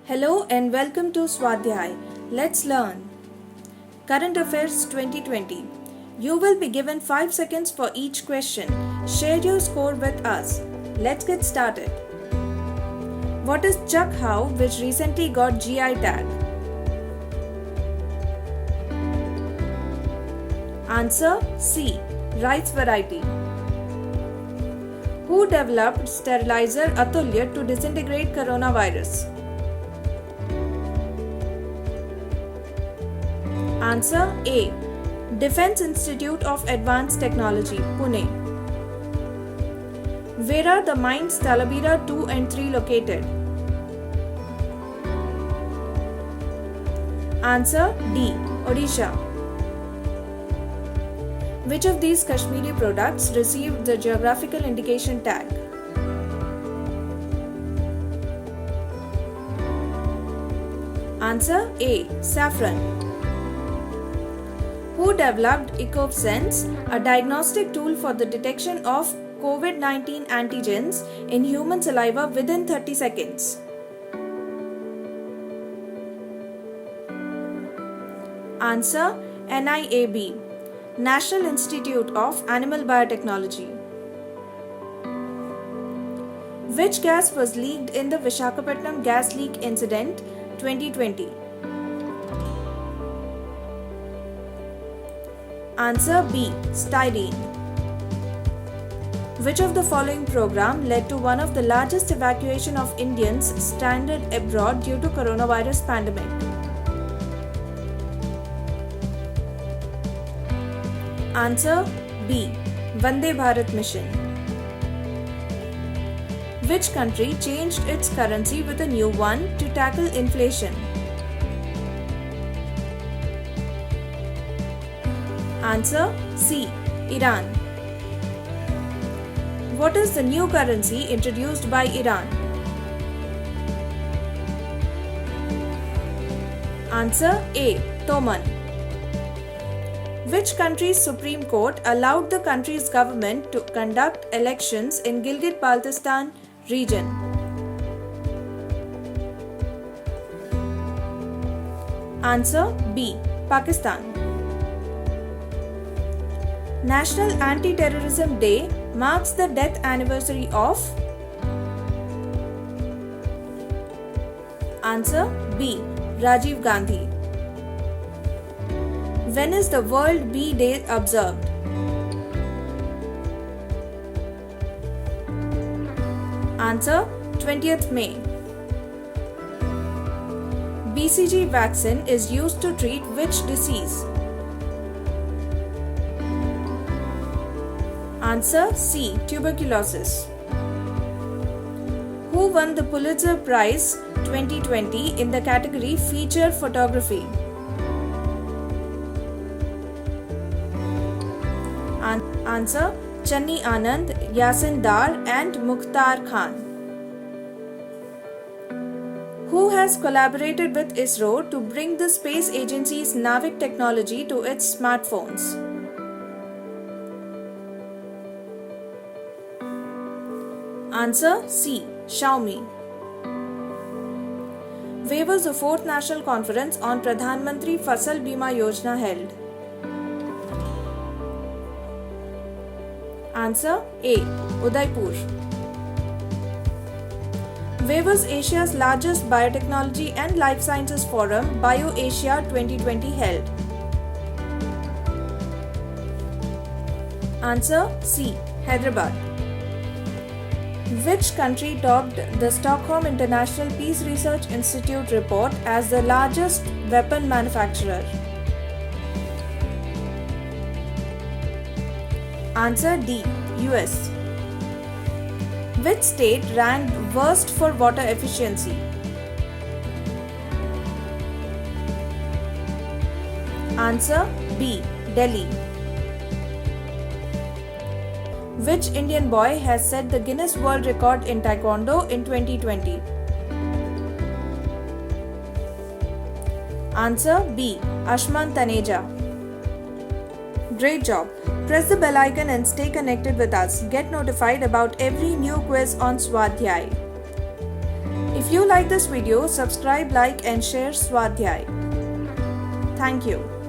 Hello and welcome to Swadhyay. Let's learn. Current Affairs 2020. You will be given 5 seconds for each question. Share your score with us. Let's get started. What is Chak How, which recently got GI tag? Answer C. Rice variety. Who developed sterilizer Atulya to disintegrate coronavirus? Answer A. Defense Institute of Advanced Technology, Pune. Where are the mines Talabira 2 and 3 located? Answer D. Odisha. Which of these Kashmiri products received the geographical indication tag? Answer A. Saffron. Who developed EcovSense, a diagnostic tool for the detection of COVID-19 antigens in human saliva within 30 seconds? Answer NIAB, National Institute of Animal Biotechnology. Which gas was leaked in the Visakhapatnam gas leak incident 2020? Answer B. Styrene. Which of the following program led to one of the largest evacuation of Indians stranded abroad due to coronavirus pandemic? Answer B. Vande Bharat mission. Which country changed its currency with a new one to tackle inflation? Answer C. Iran. What is the new currency introduced by Iran? Answer A. Toman. Which country's Supreme Court allowed the country's government to conduct elections in Gilgit-Baltistan region? Answer B. Pakistan. National Anti-Terrorism Day marks the death anniversary of? Answer B. Rajiv Gandhi. When is the World Bee Day observed? Answer 20th May. BCG vaccine is used to treat which disease? Answer C. Tuberculosis. Who won the Pulitzer Prize 2020 in the category Feature Photography? Answer Channi Anand, Yasin Dar and Mukhtar Khan. Who has collaborated with ISRO to bring the space agency's Navik technology to its smartphones? Answer C. Xiaomi. Where was the 4th National Conference on Pradhan Mantri Fasal Bima Yojana held? Answer A. Udaipur. Where was Asia's largest biotechnology and life sciences forum, BioAsia 2020 held? Answer C. Hyderabad. Which country topped the Stockholm International Peace Research Institute report as the largest weapon manufacturer? Answer D. US. Which state ranked worst for water efficiency? Answer B. Delhi. Which Indian boy has set the Guinness World Record in Taekwondo in 2020? Answer B. Ashman Taneja. Great job! Press the bell icon and stay connected with us. Get notified about every new quiz on Swadhyay. If If you like this video, subscribe, like and share Swadhyay. Thank you.